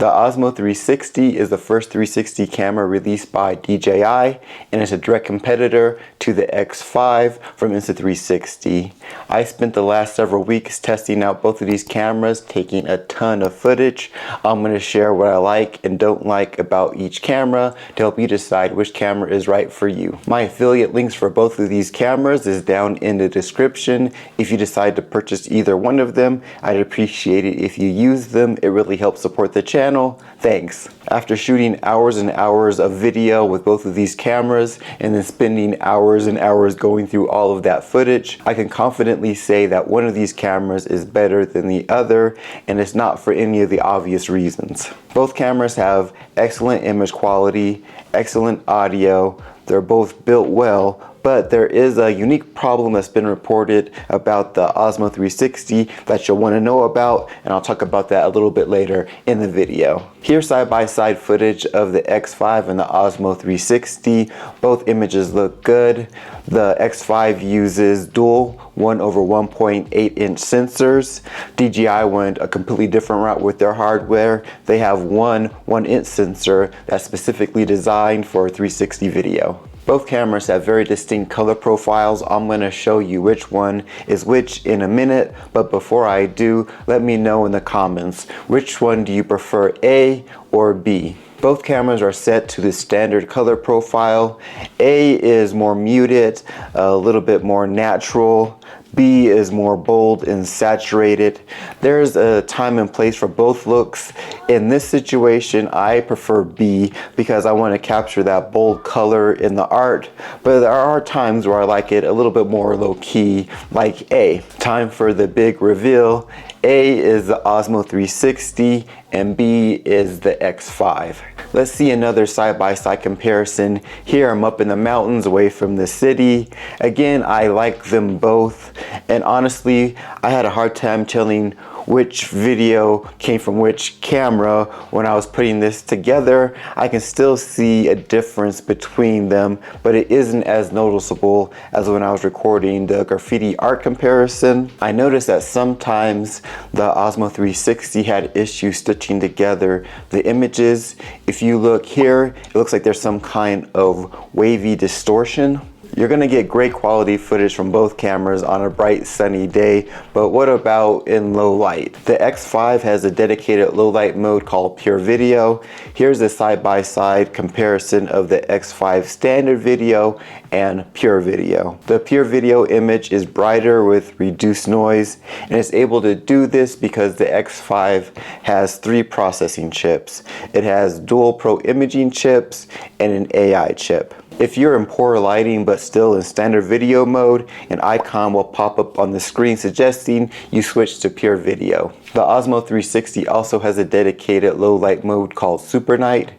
The Osmo 360 is the first 360 camera released by DJI, and it's a direct competitor to the X5 from Insta360. I spent the last several weeks testing out both of these cameras, taking a ton of footage. I'm going to share what I like and don't like about each camera to help you decide which camera is right for you. My affiliate links for both of these cameras is down in the description. If you decide to purchase either one of them, I'd appreciate it if you use them. It really helps support the channel. Thanks. After shooting hours and hours of video with both of these cameras and then spending hours and hours going through all of that footage, I can confidently say that one of these cameras is better than the other, and it's not for any of the obvious reasons. Both cameras have excellent image quality, excellent audio, they're both built well, but there is a unique problem that's been reported about the Osmo 360 that you'll want to know about, and I'll talk about that a little bit later in the video. Here's side-by-side footage of the X5 and the Osmo 360. Both images look good. The X5 uses dual 1/1.8-inch sensors. DJI went a completely different route with their hardware. They have one 1-inch sensor that's specifically designed for 360 video. Both cameras have very distinct color profiles. I'm going to show you which one is which in a minute, but before I do, let me know in the comments, which one do you prefer, A or B? Both cameras are set to the standard color profile. A is more muted, a little bit more natural. B is more bold and saturated. There's a time and place for both looks. In this situation, I prefer B because I want to capture that bold color in the art, but there are times where I like it a little bit more low-key, like A. Time for the big reveal. A is the Osmo 360 and B is the X5. Let's see another side-by-side comparison. Here I'm up in the mountains away from the city. Again, I like them both, and honestly, I had a hard time telling which video came from which camera when I was putting this together. I can still see a difference between them, but it isn't as noticeable as when I was recording the graffiti art comparison. I noticed that sometimes the Osmo 360 had issues stitching together the images. If you look here, it looks like there's some kind of wavy distortion. You're going to get great quality footage from both cameras on a bright sunny day, but what about in low light? The X5 has a dedicated low light mode called Pure Video. Here's a side-by-side comparison of the X5 standard video and Pure Video. The Pure Video image is brighter with reduced noise, and it's able to do this because the X5 has 3 processing chips. It has dual Pro imaging chips and an AI chip. If you're in poor lighting but still in standard video mode, an icon will pop up on the screen suggesting you switch to Pure Video. The Osmo 360 also has a dedicated low light mode called Super Night.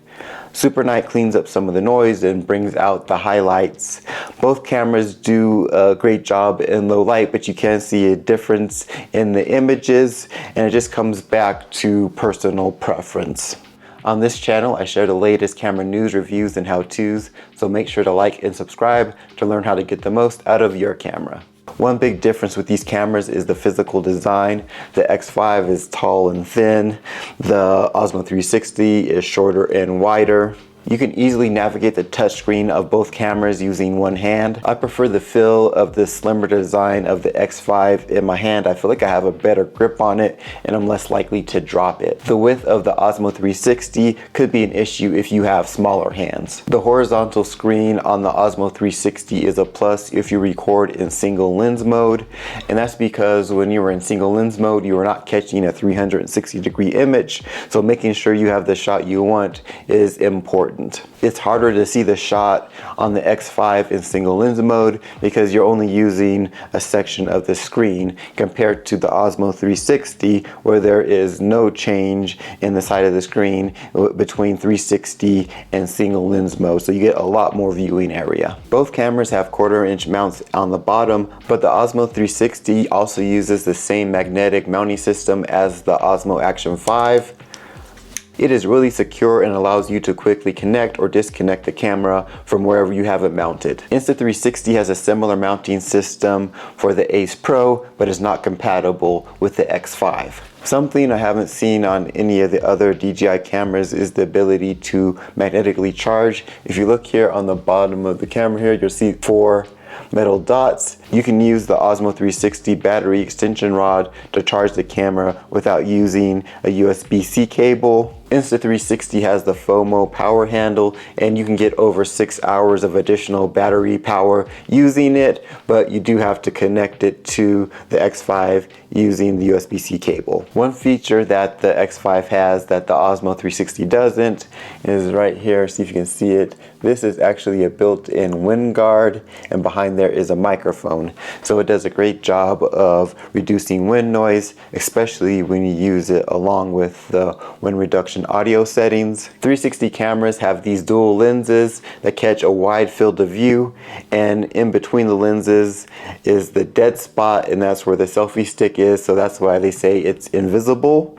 Super Night cleans up some of the noise and brings out the highlights. Both cameras do a great job in low light, but you can see a difference in the images, and it just comes back to personal preference. On this channel, I share the latest camera news, reviews, and how-tos, so make sure to like and subscribe to learn how to get the most out of your camera. One big difference with these cameras is the physical design. The X5 is tall and thin. The Osmo 360 is shorter and wider. You can easily navigate the touchscreen of both cameras using one hand. I prefer the feel of the slimmer design of the X5 in my hand. I feel like I have a better grip on it and I'm less likely to drop it. The width of the Osmo 360 could be an issue if you have smaller hands. The horizontal screen on the Osmo 360 is a plus if you record in single lens mode, and that's because when you were in single lens mode, you are not catching a 360-degree image, so making sure you have the shot you want is important. It's harder to see the shot on the X5 in single lens mode because you're only using a section of the screen compared to the Osmo 360, where there is no change in the side of the screen between 360 and single lens mode, so you get a lot more viewing area. Both cameras have 1/4-inch mounts on the bottom, but the Osmo 360 also uses the same magnetic mounting system as the Osmo Action 5. It is really secure and allows you to quickly connect or disconnect the camera from wherever you have it mounted. Insta360 has a similar mounting system for the Ace Pro, but is not compatible with the X5. Something I haven't seen on any of the other DJI cameras is the ability to magnetically charge. If you look here on the bottom of the camera here, you'll see 4 metal dots. You can use the Osmo 360 battery extension rod to charge the camera without using a USB-C cable. Insta360 has the FOMO power handle, and you can get over 6 hours of additional battery power using it, but you do have to connect it to the X5 using the USB-C cable. One feature that the X5 has that the Osmo 360 doesn't is right here. See if you can see it. This is actually a built-in wind guard, and behind there is a microphone. So it does a great job of reducing wind noise, especially when you use it along with the wind reduction audio settings. 360 cameras have these dual lenses that catch a wide field of view, and in between the lenses is the dead spot, and that's where the selfie stick is, so that's why they say it's invisible.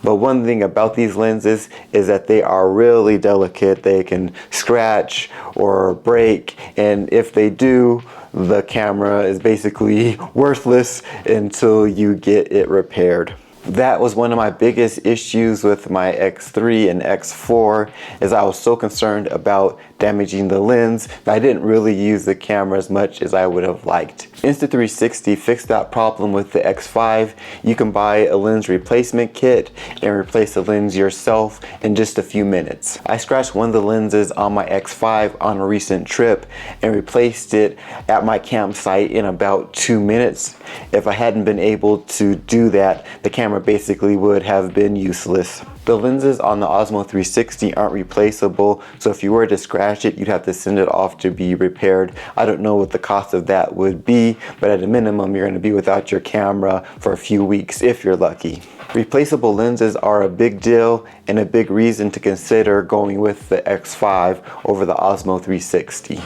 But one thing about these lenses is that they are really delicate. They can scratch or break, and if they do, the camera is basically worthless until you get it repaired. That was one of my biggest issues with my X3 and X4, is I was so concerned about damaging the lens that I didn't really use the camera as much as I would have liked. Insta360 fixed that problem with the X5. You can buy a lens replacement kit and replace the lens yourself in just a few minutes. I scratched one of the lenses on my X5 on a recent trip and replaced it at my campsite in about 2 minutes. If I hadn't been able to do that, the camera basically would have been useless. The lenses on the Osmo 360 aren't replaceable, so if you were to scratch it, you'd have to send it off to be repaired. I don't know what the cost of that would be, but at a minimum, you're going to be without your camera for a few weeks if you're lucky. Replaceable lenses are a big deal and a big reason to consider going with the X5 over the Osmo 360.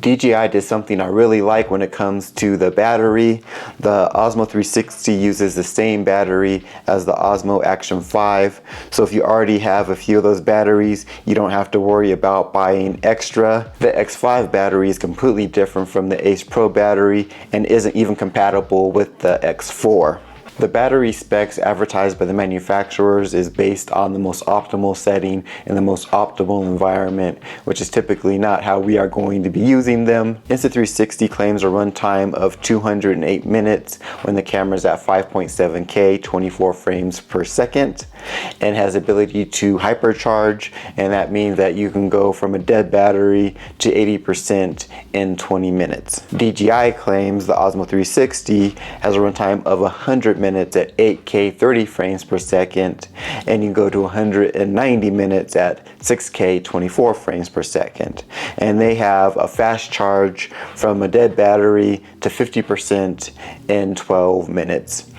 DJI did something I really like when it comes to the battery. The Osmo 360 uses the same battery as the Osmo Action 5. So if you already have a few of those batteries, you don't have to worry about buying extra. The X5 battery is completely different from the Ace Pro battery and isn't even compatible with the X4. The battery specs advertised by the manufacturers is based on the most optimal setting in the most optimal environment, which is typically not how we are going to be using them. Insta360 claims a runtime of 208 minutes when the camera is at 5.7K, 24 frames per second, and has ability to hypercharge, and that means that you can go from a dead battery to 80% in 20 minutes. DJI claims the Osmo 360 has a runtime of 100 minutes at 8K 30 frames per second, and you can go to 190 minutes at 6K 24 frames per second. And they have a fast charge from a dead battery to 50% in 12 minutes.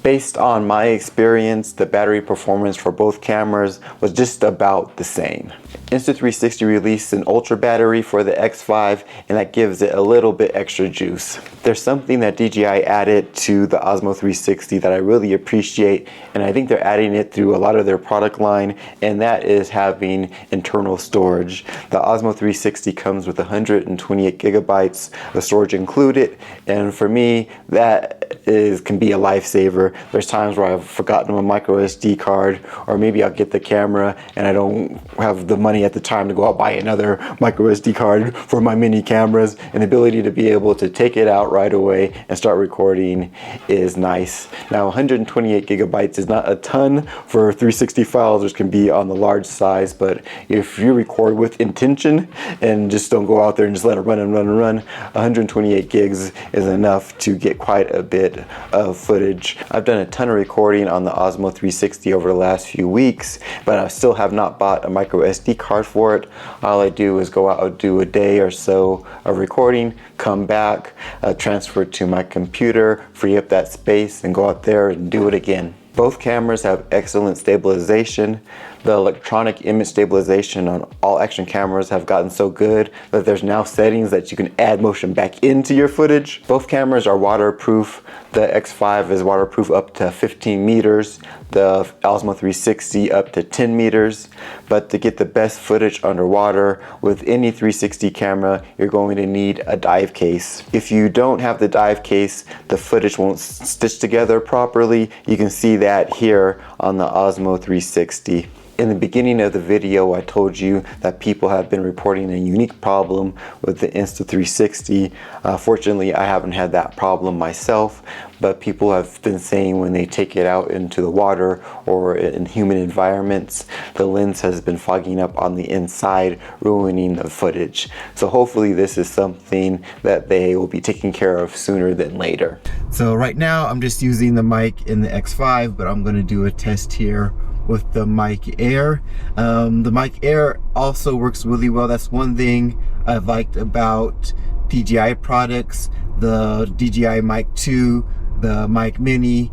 Based on my experience, the battery performance for both cameras was just about the same. Insta360 released an ultra battery for the X5, and that gives it a little bit extra juice. There's something that DJI added to the Osmo 360 that I really appreciate, and I think they're adding it through a lot of their product line, and that is having internal storage. The Osmo 360 comes with 128 gigabytes of storage included, and for me, that can be a lifesaver. There's times where I've forgotten my micro SD card, or maybe I'll get the camera and I don't have the money at the time to go out buy another micro SD card for my mini cameras, and the ability to be able to take it out right away and start recording is nice. Now 128 gigabytes is not a ton for 360 files, which can be on the large size, but if you record with intention and just don't go out there and just let it run and run and run, 128 gigs is enough to get quite a bit of footage. I've done a ton of recording on the Osmo 360 over the last few weeks, but I still have not bought a micro SD card for it. All I do is go out, do a day or so of recording, come back, transfer it to my computer, free up that space, and go out there and do it again. Both cameras have excellent stabilization. The electronic image stabilization on all action cameras have gotten so good that there's now settings that you can add motion back into your footage. Both cameras are waterproof. The X5 is waterproof up to 15 meters, the Osmo 360 up to 10 meters. But to get the best footage underwater with any 360 camera, you're going to need a dive case. If you don't have the dive case, the footage won't stitch together properly. You can see that here on the Osmo 360. In the beginning of the video, I told you that people have been reporting a unique problem with the Insta360. Fortunately, I haven't had that problem myself, but people have been saying when they take it out into the water or in human environments, the lens has been fogging up on the inside, ruining the footage. So hopefully this is something that they will be taking care of sooner than later. So right now I'm just using the mic in the X5, but I'm going to do a test here with the Mic Air. The Mic Air also works really well. That's one thing I've liked about DJI products. The DJI Mic 2, the Mic Mini,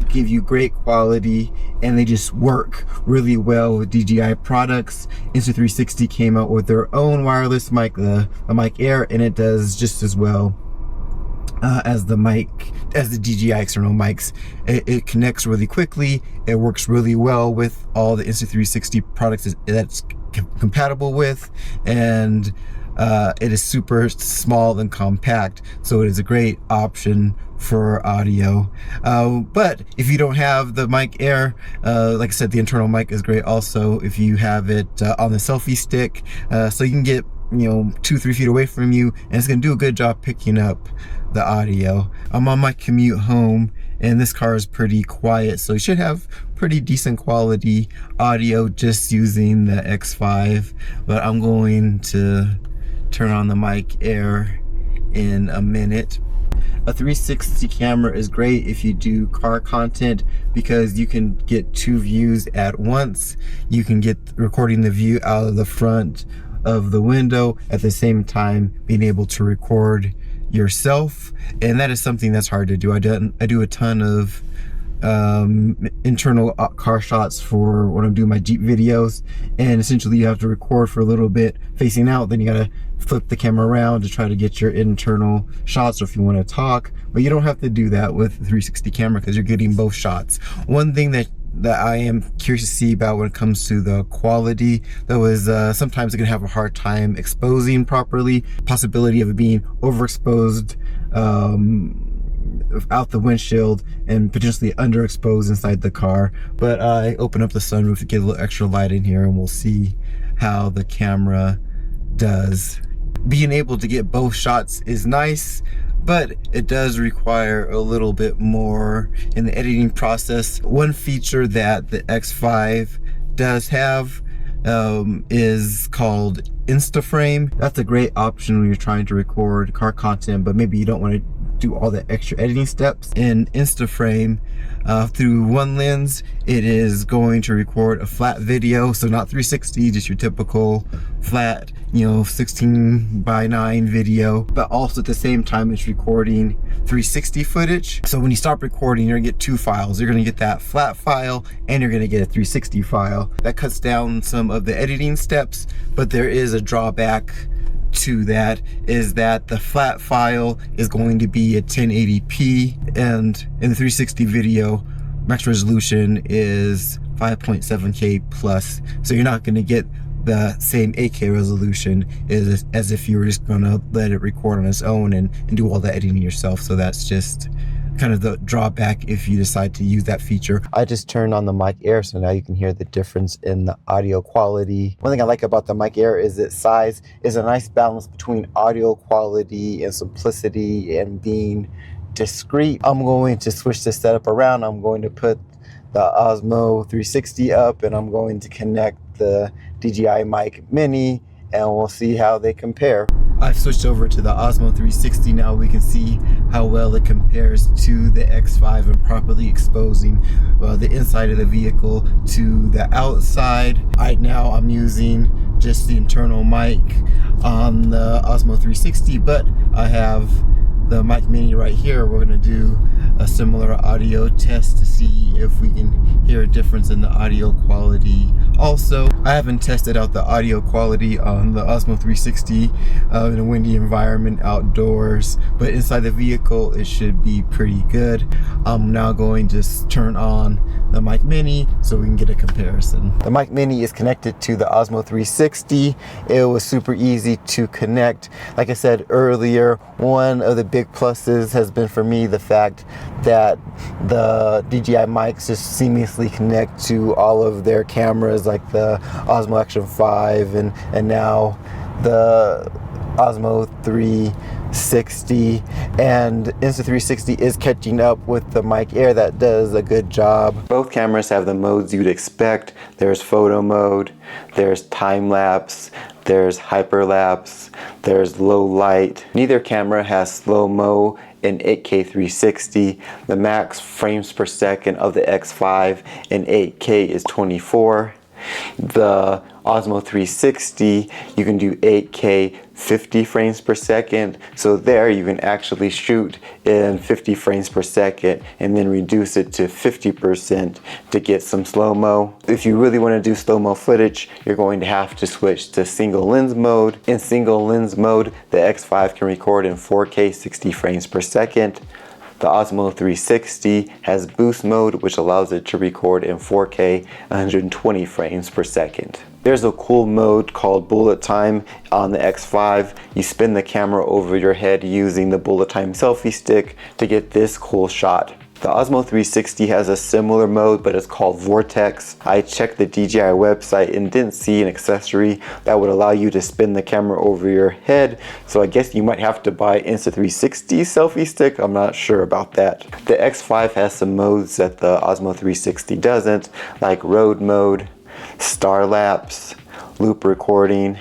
give you great quality, and they just work really well with DJI products. Insta360 came out with their own wireless mic, the Mic Air, and it does just as well as the DJI external mics. It connects really quickly. It works really well with all the Insta360 products that's compatible with, and it is super small and compact, so it is a great option for audio. But if you don't have the Mic Air, like I said, the internal mic is great also if you have it on the selfie stick, so you can get 2-3 feet away from you, and it's gonna do a good job picking up the audio. I'm on my commute home, and this car is pretty quiet, so you should have pretty decent quality audio just using the X5. But I'm going to turn on the Mic Air in a minute. A 360 camera is great if you do car content because you can get 2 views at once. You can get recording the view out of the front of the window at the same time being able to record yourself, and that is something that's hard to do. I do a ton of internal car shots for when I'm doing my Jeep videos, and essentially you have to record for a little bit facing out, then you gotta flip the camera around to try to get your internal shots, or if you want to talk. But you don't have to do that with the 360 camera because you're getting both shots. One thing that I am curious to see about when it comes to the quality, though, is sometimes it can have a hard time exposing properly. Possibility of it being overexposed out the windshield and potentially underexposed inside the car. But I open up the sunroof to get a little extra light in here, and we'll see how the camera does. Being able to get both shots is nice, but it does require a little bit more in the editing process. One feature that the X5 does have is called Insta Frame. That's a great option when you're trying to record car content, but maybe you don't want to do all the extra editing steps. In Insta Frame, through one lens, it is going to record a flat video, so not 360, just your typical flat, 16:9 video, but also at the same time it's recording 360 footage. So when you stop recording, you're gonna get 2 files. You're gonna get that flat file, and you're gonna get a 360 file. That cuts down some of the editing steps, but there is a drawback to that, is that the flat file is going to be at 1080p, and in the 360 video max resolution is 5.7K plus, so you're not going to get the same 8K resolution as if you were just going to let it record on its own and do all the editing yourself. So that's just kind of the drawback if you decide to use that feature. I just turned on the Mic Air, so now you can hear the difference in the audio quality. One thing I like about the Mic Air is its size is a nice balance between audio quality and simplicity and being discreet. I'm going to switch this setup around. I'm going to put the Osmo 360 up, and I'm going to connect the DJI Mic Mini, and we'll see how they compare. I've switched over to the Osmo 360 now. We can see how well it compares to the X5 and properly exposing the inside of the vehicle to the outside. Right now I'm using just the internal mic on the Osmo 360, but I have the Mic Mini right here. We're gonna do a similar audio test to see if we can hear a difference in the audio quality. Also, I haven't tested out the audio quality on the Osmo 360 in a windy environment outdoors, but inside the vehicle it should be pretty good. I'm now going to turn on the Mic Mini so we can get a comparison. The Mic Mini is connected to the Osmo 360. It was super easy to connect. Like I said earlier, one of the big pluses has been for me the fact that the DJI mics just seamlessly connect to all of their cameras, like the Osmo Action 5 and now the Osmo 360, and Insta360 is catching up with the Mic Air that does a good job. Both cameras have the modes you'd expect. There's photo mode, there's time lapse, there's hyperlapse, there's low light. Neither camera has slow-mo in 8K 360. The max frames per second of the X5 in 8K is 24. The Osmo 360, you can do 8K 50 frames per second, so there you can actually shoot in 50 frames per second and then reduce it to 50% to get some slow-mo. If you really want to do slow-mo footage, you're going to have to switch to single lens mode. In single lens mode, the X5 can record in 4K 60 frames per second. The Osmo 360 has boost mode, which allows it to record in 4K 120 frames per second. There's a cool mode called bullet time on the X5. You spin the camera over your head using the bullet time selfie stick to get this cool shot. The Osmo 360 has a similar mode, but it's called Vortex. I checked the DJI website and didn't see an accessory that would allow you to spin the camera over your head, so I guess you might have to buy Insta360 selfie stick. I'm not sure about that. The X5 has some modes that the Osmo 360 doesn't, like road mode, star lapse, loop recording,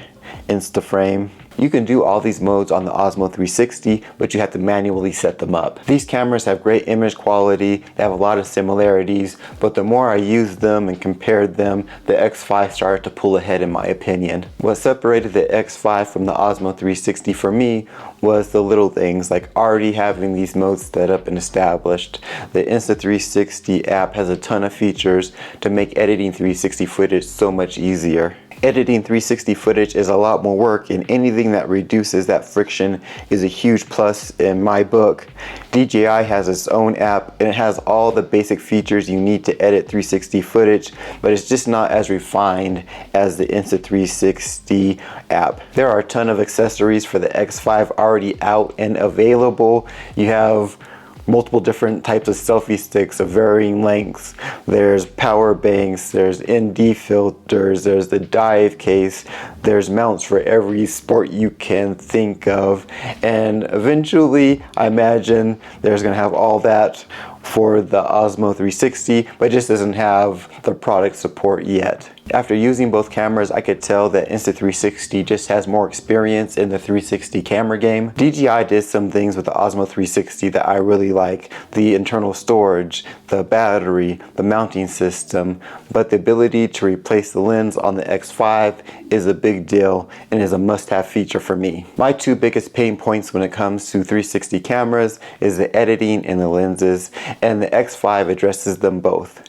insta frame. You can do all these modes on the Osmo 360, but you have to manually set them up. These cameras have great image quality, they have a lot of similarities, but the more I used them and compared them, the X5 started to pull ahead in my opinion. What separated the X5 from the Osmo 360 for me was the little things, like already having these modes set up and established. The Insta360 app has a ton of features to make editing 360 footage so much easier. Editing 360 footage is a lot more work, and anything that reduces that friction is a huge plus in my book. DJI has its own app and it has all the basic features you need to edit 360 footage, but it's just not as refined as the Insta360 app. There are a ton of accessories for the X5 already out and available. You have multiple different types of selfie sticks of varying lengths. There's power banks, there's ND filters, there's the dive case, there's mounts for every sport you can think of, and eventually I imagine there's gonna have all that for the Osmo 360, but it just doesn't have the product support yet. After using both cameras, I could tell that Insta360 just has more experience in the 360 camera game. DJI did some things with the Osmo 360 that I really like. The internal storage, the battery, the mounting system, but the ability to replace the lens on the X5 is a big deal and is a must-have feature for me. My two biggest pain points when it comes to 360 cameras is the editing and the lenses, and the X5 addresses them both.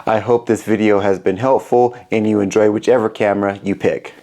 I hope this video has been helpful and you enjoy whichever camera you pick.